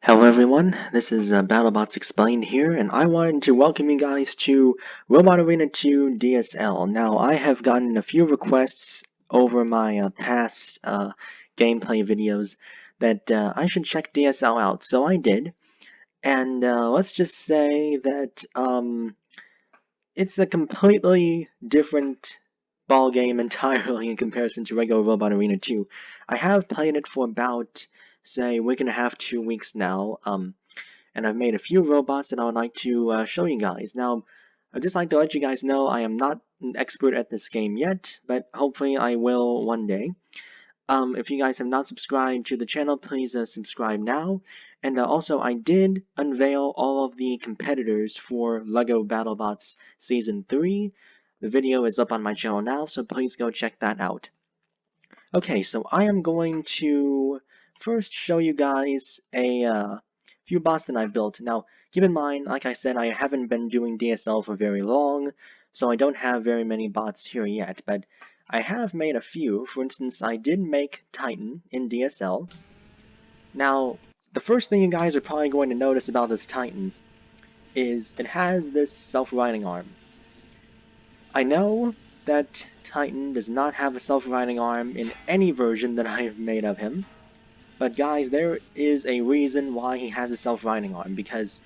Hello everyone, this is Battlebots Explained here, and I wanted to welcome you guys to Robot Arena 2 DSL. Now, I have gotten a few requests over my past gameplay videos that I should check DSL out, so I did. And let's just say that it's a completely different ball game entirely in comparison to regular Robot Arena 2. I have played it for about, say, a week and a half, 2 weeks now, and I've made a few robots that I would like to show you guys. Now, I'd just like to let you guys know I am not an expert at this game yet, but hopefully I will one day. If you guys have not subscribed to the channel, please subscribe now. And also, I did unveil all of the competitors for LEGO BattleBots Season 3. The video is up on my channel now, so please go check that out. Okay, so I am going to first show you guys a few bots that I've built. Now, keep in mind, like I said, I haven't been doing DSL for very long, so I don't have very many bots here yet, but I have made a few. For instance, I did make Titan in DSL. Now, the first thing you guys are probably going to notice about this Titan is it has this self-riding arm. I know that Titan does not have a self-riding arm in any version that I have made of him, but guys, there is a reason why he has a self-riding arm, because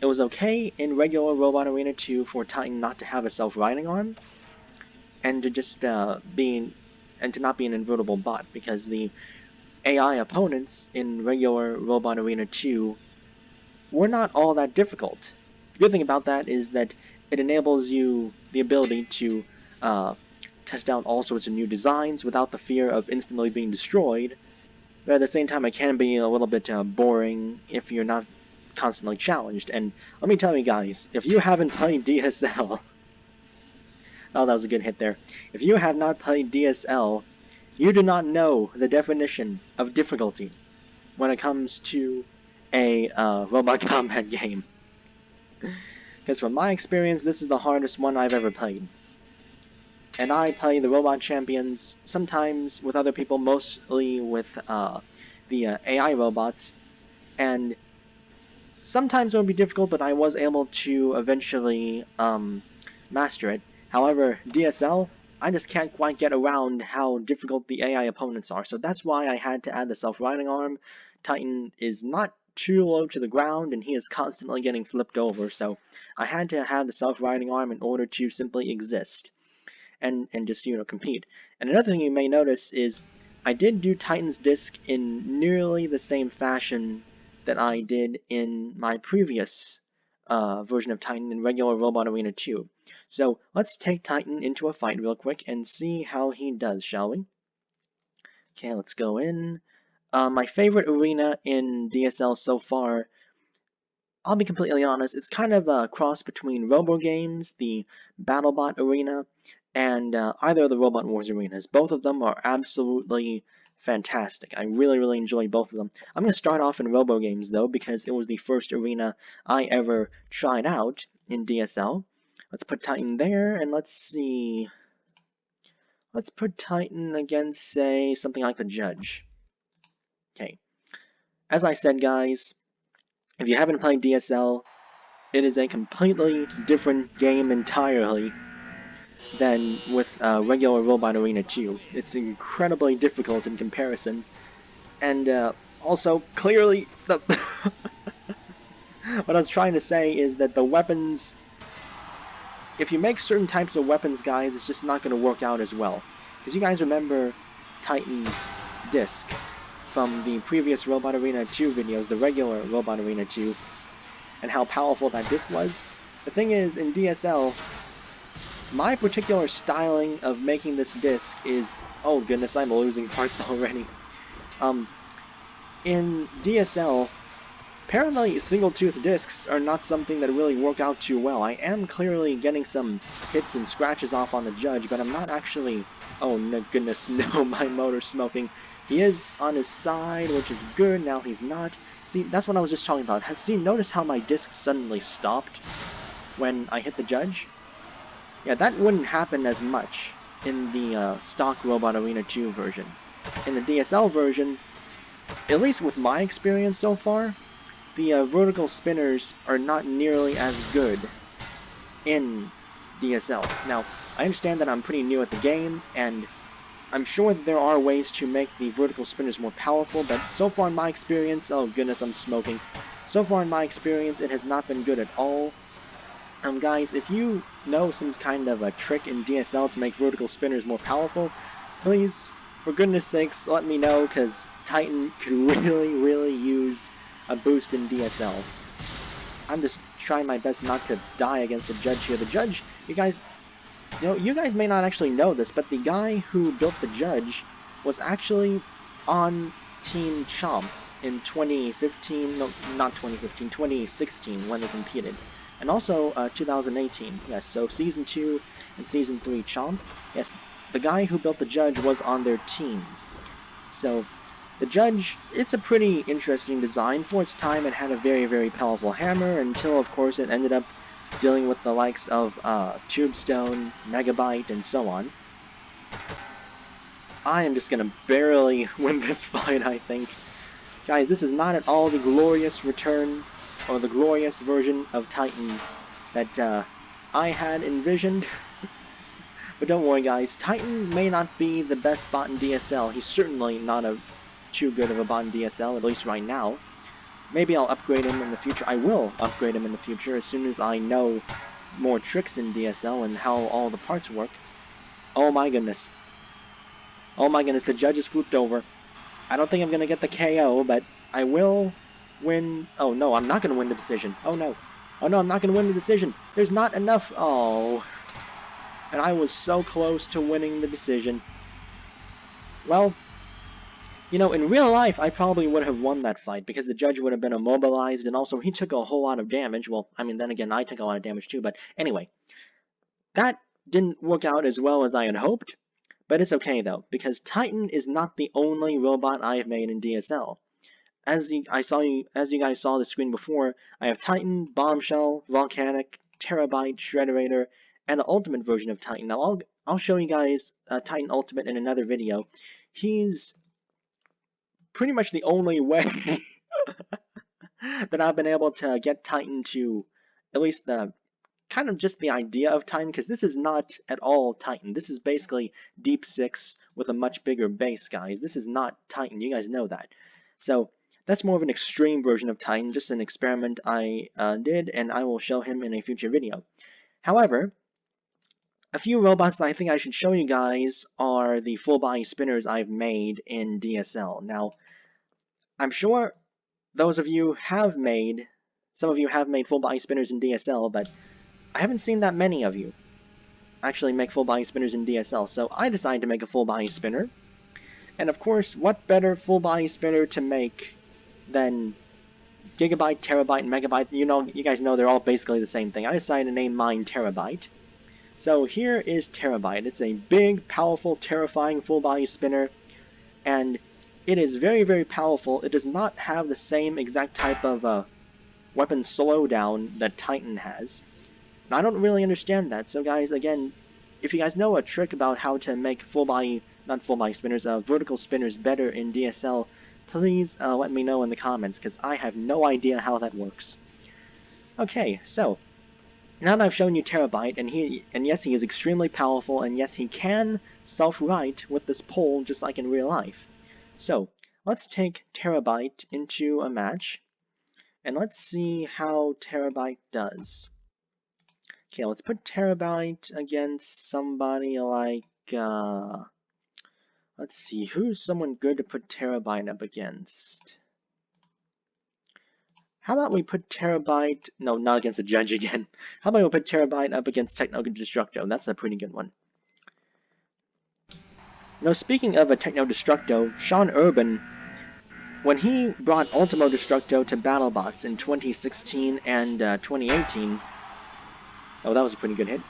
it was okay in regular Robot Arena 2 for Titan not to have a self-riding arm, and to just to not be an invertible bot, because the AI opponents in regular Robot Arena 2 were not all that difficult. The good thing about that is that it enables you the ability to test out all sorts of new designs without the fear of instantly being destroyed, but at the same time it can be a little bit boring if you're not constantly challenged. And let me tell you guys, if you haven't played DSL, oh, that was a good hit there. If you have not played DSL, you do not know the definition of difficulty when it comes to a robot combat game. Because from my experience, this is the hardest one I've ever played. And I play the robot champions sometimes with other people, mostly with the AI robots, and sometimes it would be difficult, but I was able to eventually master it. However, DSL, I just can't quite get around how difficult the AI opponents are, so that's why I had to add the self-riding arm. Titan is not too low to the ground, and he is constantly getting flipped over, so I had to have the self-riding arm in order to simply exist and just, compete. And another thing you may notice is I did do Titan's Disc in nearly the same fashion that I did in my previous version of Titan in regular Robot Arena 2. So let's take Titan into a fight real quick and see how he does, shall we? Okay, let's go in. My favorite arena in DSL so far, I'll be completely honest, it's kind of a cross between Robo Games, the Battlebot arena, and either of the Robot Wars arenas. Both of them are absolutely fantastic. I really, really enjoy both of them. I'm going to start off in Robo Games, though, because it was the first arena I ever tried out in DSL. Let's put Titan there, and let's see. Let's put Titan against, say, something like the Judge. Okay. As I said, guys, if you haven't played DSL, it is a completely different game entirely than with regular Robot Arena 2. It's incredibly difficult in comparison, and also, clearly, the what I was trying to say is that the weapons, if you make certain types of weapons, guys, it's just not going to work out as well. Because you guys remember Titan's Disc from the previous Robot Arena 2 videos, the regular Robot Arena 2, and how powerful that disc was. The thing is, in DSL, my particular styling of making this disc is... Oh goodness, I'm losing parts already. In DSL, apparently single-tooth discs are not something that really work out too well. I am clearly getting some hits and scratches off on the Judge, but I'm not actually... Oh no, goodness, no, my motor's smoking. He is on his side, which is good. Now he's not. See, that's what I was just talking about. See, notice how my disc suddenly stopped when I hit the Judge? Yeah, that wouldn't happen as much in the stock Robot Arena 2 version. In the DSL version, at least with my experience so far, the vertical spinners are not nearly as good in DSL. Now, I understand that I'm pretty new at the game, and I'm sure that there are ways to make the vertical spinners more powerful, but so far in my experience, oh goodness, I'm smoking. So far in my experience, it has not been good at all. Guys, if you know some kind of a trick in DSL to make vertical spinners more powerful, please, for goodness sakes, let me know, because Titan could really use a boost in DSL. I'm just trying my best not to die against the judge here. The judge, you guys may not actually know this, but the guy who built the judge was actually on Team Chomp in 2015, no, not 2015, 2016 when they competed. And also 2018, yes, so Season 2 and Season 3 Chomp, yes, the guy who built the judge was on their team. So, the judge, it's a pretty interesting design. For its time, it had a very powerful hammer, until of course it ended up dealing with the likes of Tubestone, Megabyte, and so on. I am just gonna barely win this fight, I think. Guys, this is not at all the glorious return, or the glorious version of Titan that I had envisioned. But don't worry guys, Titan may not be the best bot in DSL. He's certainly not too good of a bot in DSL, at least right now. Maybe I'll upgrade him in the future. I will upgrade him in the future as soon as I know more tricks in DSL and how all the parts work. Oh my goodness. Oh my goodness, the judge is flipped over. I don't think I'm going to get the KO, but I will win. Oh no, I'm not going to win the decision. Oh no. Oh no, I'm not going to win the decision. There's not enough. Oh. And I was so close to winning the decision. Well, you know, in real life, I probably would have won that fight, because the judge would have been immobilized, and also he took a whole lot of damage. Well, I mean, then again, I took a lot of damage too, but anyway. That didn't work out as well as I had hoped, but it's okay though, because Titan is not the only robot I have made in DSL. As you guys saw the screen before, I have Titan, Bombshell, Volcanic, Terabyte, Shredderator, and the Ultimate version of Titan. Now, I'll show you guys Titan Ultimate in another video. He's pretty much the only way that I've been able to get Titan to at least the kind of just the idea of Titan, because this is not at all Titan. This is basically Deep 6 with a much bigger base, guys. This is not Titan. You guys know that. So that's more of an extreme version of Titan, just an experiment I did, and I will show him in a future video. However, a few robots that I think I should show you guys are the full body spinners I've made in DSL. Now, I'm sure those of you have made, some of you have made full body spinners in DSL, but I haven't seen that many of you actually make full body spinners in DSL, so I decided to make a full body spinner. And of course, what better full body spinner to make than Gigabyte, Terabyte, and Megabyte? You guys know they're all basically the same thing. I decided to name mine Terabyte. So here is Terabyte. It's a big, powerful, terrifying full body spinner, and it is very powerful. It does not have the same exact type of weapon slowdown that Titan has. And I don't really understand that. So guys, again, if you guys know a trick about how to make vertical spinners better in DSL, please let me know in the comments, because I have no idea how that works. Okay, so now that I've shown you Terabyte, and yes, he is extremely powerful, and yes, he can self-right with this pole just like in real life. So let's take Terabyte into a match, and let's see how Terabyte does. Okay, let's put Terabyte against somebody like, let's see, who's someone good to put Terabyte up against? How about we put Terabyte, no, not against the judge again. How about we put Terabyte up against Techno-Destructo? That's a pretty good one. Now, speaking of a Techno-Destructo, Sean Urban, when he brought Ultimo Destructo to Battlebots in 2016 and 2018, oh, that was a pretty good hit.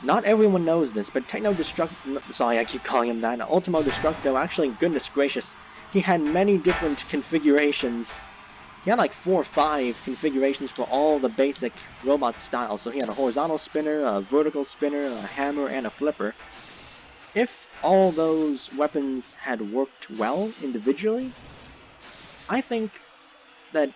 Not everyone knows this, but Techno-Destructo, sorry, I keep calling him that, Ultimo Destructo, actually, goodness gracious, he had many different configurations. He had like 4 or 5 configurations for all the basic robot styles. So he had a horizontal spinner, a vertical spinner, a hammer, and a flipper. If all those weapons had worked well individually, I think that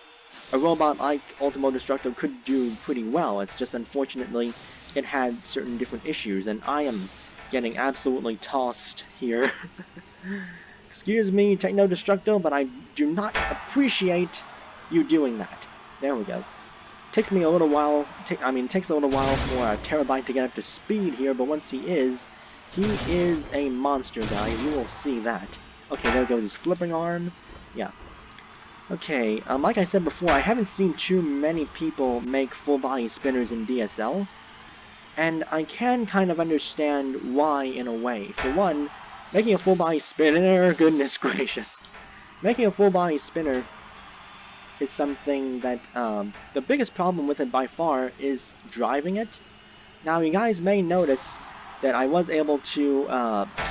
a robot like Ultimo Destructo could do pretty well. It's just unfortunately it had certain different issues, and I am getting absolutely tossed here. Excuse me, Techno Destructo, but I do not appreciate you doing that. There we go. Takes me a little while, it takes a little while for a Terabyte to get up to speed here, but once he is a monster, guys. You will see that. Okay, there goes his flipping arm. Yeah. Okay, like I said before, I haven't seen too many people make full-body spinners in DSL, and I can kind of understand why in a way. For one, making a full-body spinner, goodness gracious. Making a full-body spinner is something that, the biggest problem with it by far is driving it. Now, you guys may notice that I was able to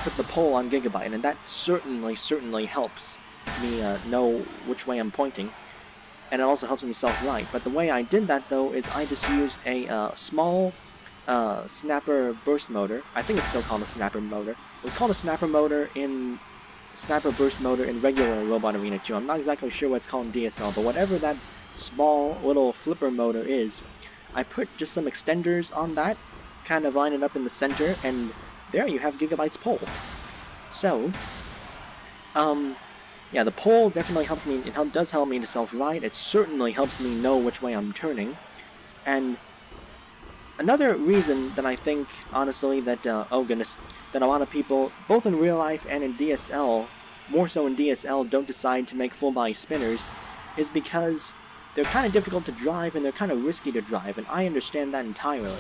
put the pole on Gigabyte, and that certainly helps me know which way I'm pointing, and it also helps me self-right. But the way I did that, though, is I just used a small snapper burst motor. I think it's still called a snapper motor. It was called a snapper motor in snapper burst motor in regular Robot Arena 2. I'm not exactly sure what it's called in DSL, but whatever that small little flipper motor is, I put just some extenders on that, kind of line it up in the center, and there you have Gigabyte's pole. So, yeah, the pole definitely helps me. It does help me to self-ride. It certainly helps me know which way I'm turning. And another reason that I think, honestly, that, oh goodness, that a lot of people, both in real life and in DSL, more so in DSL, don't decide to make full-body spinners, is because they're kind of difficult to drive and they're kind of risky to drive, and I understand that entirely.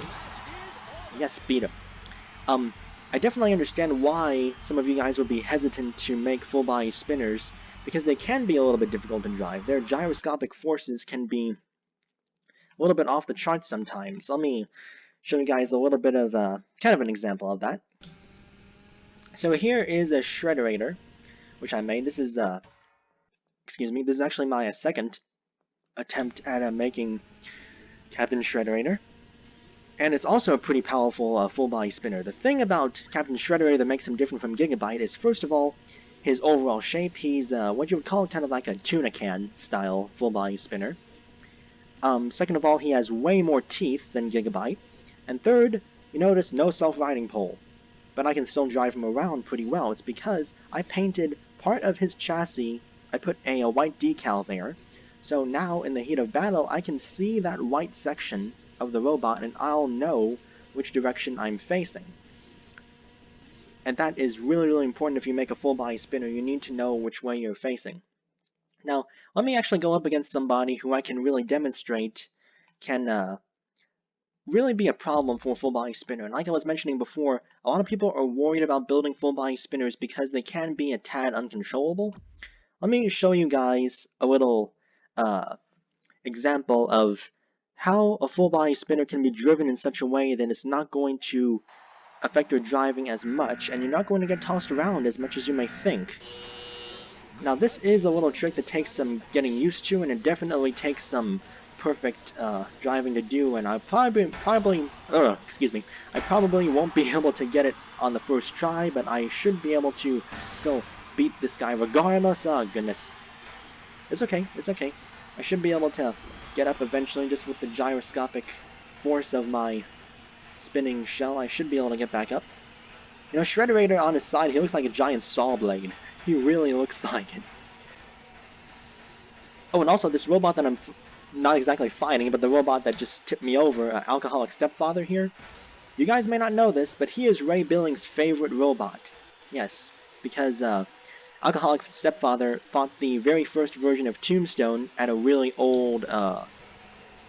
Yes, beat him. I definitely understand why some of you guys would be hesitant to make full-body spinners, because they can be a little bit difficult to drive. Their gyroscopic forces can be a little bit off the charts sometimes. Let me show you guys a little bit of kind of an example of that. So here is a Shredderator, which I made. This is excuse me, this is actually my second attempt at making Captain Shredderator, and it's also a pretty powerful full-body spinner. The thing about Captain Shredderator that makes him different from Gigabyte is, first of all, his overall shape. He's what you would call kind of like a tuna can style full-body spinner. Second of all, he has way more teeth than Gigabyte. And third, you notice no self-riding pole. But I can still drive him around pretty well. It's because I painted part of his chassis. I put a white decal there. So now, in the heat of battle, I can see that white section of the robot, and I'll know which direction I'm facing. And that is really important if you make a full-body spinner. You need to know which way you're facing. Now, let me actually go up against somebody who I can really demonstrate can really be a problem for a full-body spinner. And like I was mentioning before, a lot of people are worried about building full-body spinners because they can be a tad uncontrollable. Let me show you guys a little example of how a full-body spinner can be driven in such a way that it's not going to affect your driving as much, and you're not going to get tossed around as much as you may think. Now, this is a little trick that takes some getting used to, and it definitely takes some perfect driving to do, and I probably won't be able to get it on the first try, but I should be able to still beat this guy regardless. Oh, goodness. It's okay, it's okay. I should be able to get up eventually just with the gyroscopic force of my spinning shell. I should be able to get back up. You know, Shredderator on his side, he looks like a giant saw blade. He really looks like it. Oh, and also this robot that I'm not exactly fighting, but the robot that just tipped me over, Alcoholic Stepfather here. You guys may not know this, but he is Ray Billings' favorite robot. Yes, because Alcoholic Stepfather fought the very first version of Tombstone at a really old, I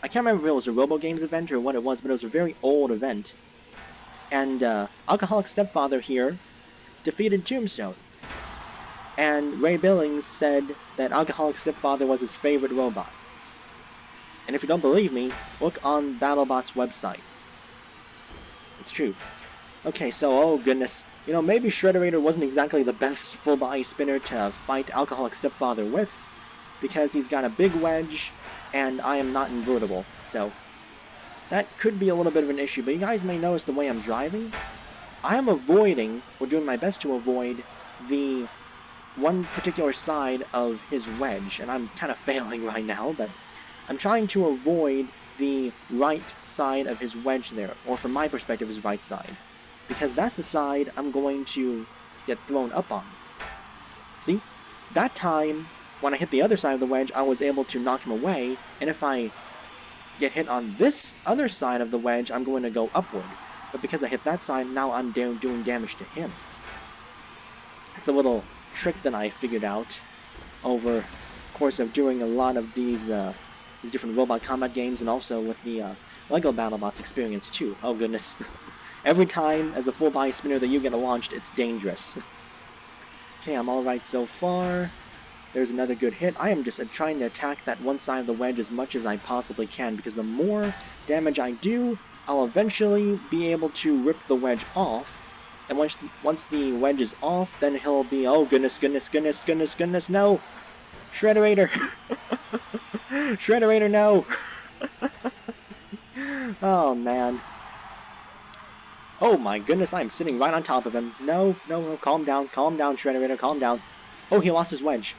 can't remember if it was a Robo Games event or what it was, but it was a very old event. And Alcoholic Stepfather here defeated Tombstone. And Ray Billings said that Alcoholic Stepfather was his favorite robot. And if you don't believe me, look on Battlebots' website. It's true. Okay, so, oh goodness. You know, maybe Shredderator wasn't exactly the best full-body spinner to fight Alcoholic Stepfather with, because he's got a big wedge, and I am not invertible, so that could be a little bit of an issue. But you guys may notice the way I'm driving. I am avoiding, or doing my best to avoid, the one particular side of his wedge, and I'm kind of failing right now, but I'm trying to avoid the right side of his wedge there, or from my perspective, his right side, because that's the side I'm going to get thrown up on. See? That time, when I hit the other side of the wedge, I was able to knock him away, and if I get hit on this other side of the wedge, I'm going to go upward. But because I hit that side, now I'm doing damage to him. It's a little trick that I figured out over the course of doing a lot of these different robot combat games, and also with the Lego Battlebots experience too. Oh goodness. Every time as a full body spinner that you get launched, it's dangerous. Okay, I'm alright so far. There's another good hit. I am just trying to attack that one side of the wedge as much as I possibly can, because the more damage I do, I'll eventually be able to rip the wedge off. And once the wedge is off, then he'll be, oh goodness, goodness, goodness, goodness, goodness, no! Shredderator! Shredderator, no! Oh man. Oh my goodness, I'm sitting right on top of him. No, no, no, calm down, Shredderator, calm down. Oh, he lost his wedge.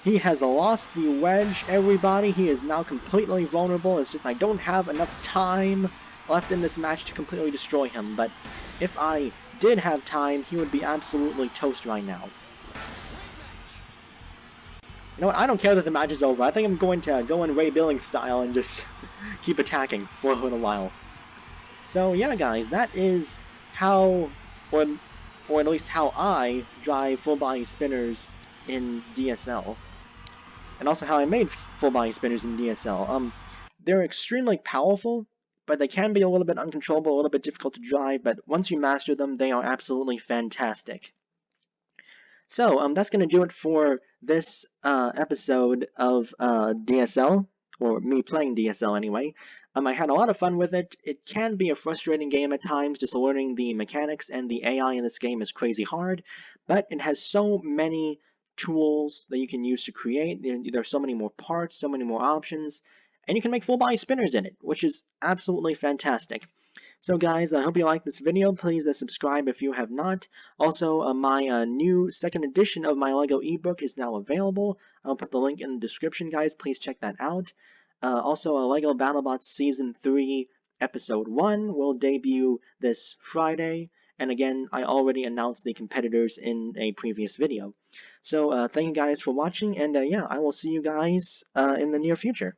He has lost the wedge, everybody. He is now completely vulnerable. It's just I don't have enough time left in this match to completely destroy him. But if I did have time, he would be absolutely toast right now. You know what? I don't care that the match is over. I think I'm going to go in Ray Billings style and just keep attacking for a little while. So yeah, guys, that is how, or at least how I drive full body spinners in DSL. And also how I made full-body spinners in DSL. They're extremely powerful, but they can be a little bit uncontrollable, a little bit difficult to drive, but once you master them, they are absolutely fantastic. So, that's going to do it for this episode of DSL, or me playing DSL anyway. I had a lot of fun with it. It can be a frustrating game at times, just learning the mechanics, and the AI in this game is crazy hard, but it has so many tools that you can use to create. There are so many more parts, so many more options, and you can make full-body spinners in it, which is absolutely fantastic. So guys, I hope you liked this video. Please subscribe if you have not. Also, my new second edition of my LEGO ebook is now available. I'll put the link in the description, guys. Please check that out. Also, LEGO Battlebots Season 3 Episode 1 will debut this Friday. And again, I already announced the competitors in a previous video. So, thank you guys for watching, and yeah, I will see you guys in the near future.